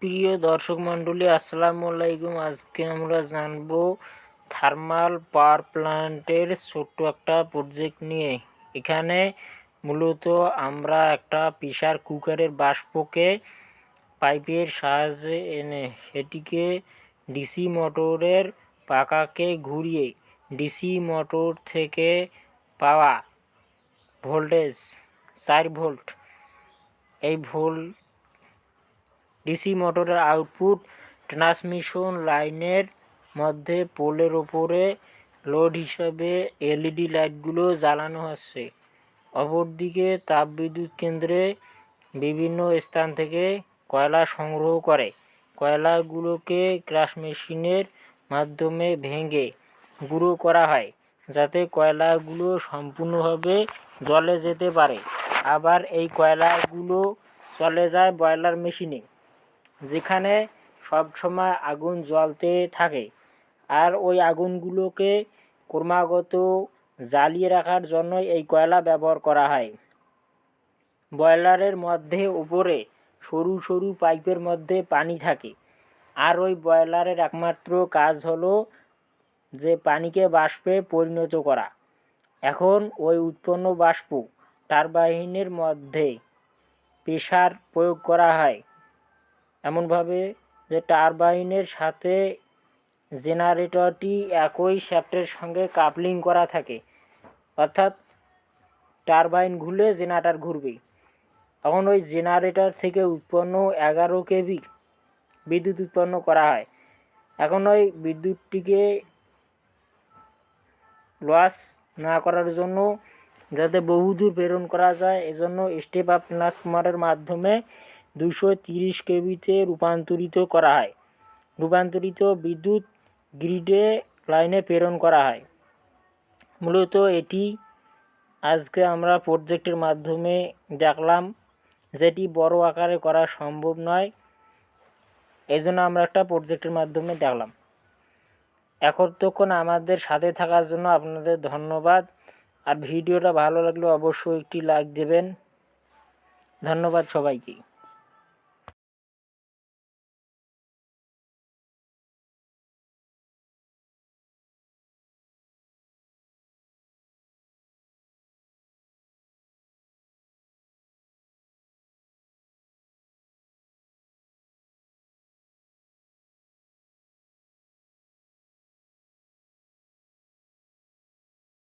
প্রিয় দর্শক মণ্ডলী, আসসালামু আলাইকুম। আজকে আমরা জানবো থার্মাল পাওয়ার প্ল্যান্টের ছোট্ট একটা প্রজেক্ট নিয়ে। এখানে মূলত আমরা একটা প্রেসার কুকারের বাষ্পকে পাইপের সাহায্যে এনে সেটিকে ডিসি মোটরের পাখাকে ঘুরিয়ে ডিসি মোটর থেকে পাওয়া ভোল্টেজ 4 ভোল্ট, এই ডিসি মোটরের আউটপুট ট্রান্সমিশন লাইনের মধ্যে পোলের ওপরে লোড হিসাবে এলইডি লাইটগুলো জ্বালানো হচ্ছে। অপরদিকে তাপবিদ্যুৎ কেন্দ্রে বিভিন্ন স্থান থেকে কয়লা সংগ্রহ করে কয়লাগুলোকে ক্রাশ মেশিনের মাধ্যমে ভেঙে গুঁড়ো করা হয়, যাতে কয়লাগুলো সম্পূর্ণভাবে জ্বলে যেতে পারে। আবার এই কয়লাগুলো চলে যায় বয়লার মেশিনে, যেখানে সবসময় আগুন জ্বলতে থাকে। আর ওই আগুনগুলোকে ক্রমাগত জ্বালিয়ে রাখার জন্য এই কয়লা ব্যবহার করা হয়। বয়লারের মধ্যে উপরে সরু সরু পাইপের মধ্যে পানি থাকে, আর ওই বয়লারের একমাত্র কাজ হলো যে পানিকে বাষ্পে পরিণত করা। এখন ওই উৎপন্ন বাষ্প টারবাইনের মধ্যে প্রেসার প্রয়োগ করা হয় এমনভাবে যে টারবাইনের সাথে জেনারেটরটি একই শ্যাফটের সঙ্গে কাপলিং করা থাকে, অর্থাৎ টারবাইন ঘুরলে জেনারেটর ঘুরবে। এখন ওই জেনারেটর থেকে উৎপন্ন 11 কেভি বিদ্যুৎ উৎপন্ন করা হয়। এখন ওই বিদ্যুৎটিকে লস না করার জন্য, যাতে বহুদূর প্রেরণ করা যায়, এজন্য স্টেপ আপ ট্রান্সফরমারের মাধ্যমে 230 কেভিতে রূপান্তরিত করা হয়। রূপান্তরিত বিদ্যুৎ গ্রিডে লাইনে প্রেরণ করা হয়। মূলত এটি আজকে আমরা প্রজেক্টের মাধ্যমে দেখলাম, যেটি বড় আকারে করা সম্ভব নয়, এই জন্য আমরা একটা প্রজেক্টের মাধ্যমে দেখলাম। এতক্ষণ আমাদের সাথে থাকার জন্য আপনাদের ধন্যবাদ। আর ভিডিওটা ভালো লাগলে অবশ্যই একটি লাইক দেবেন। ধন্যবাদ সবাইকে।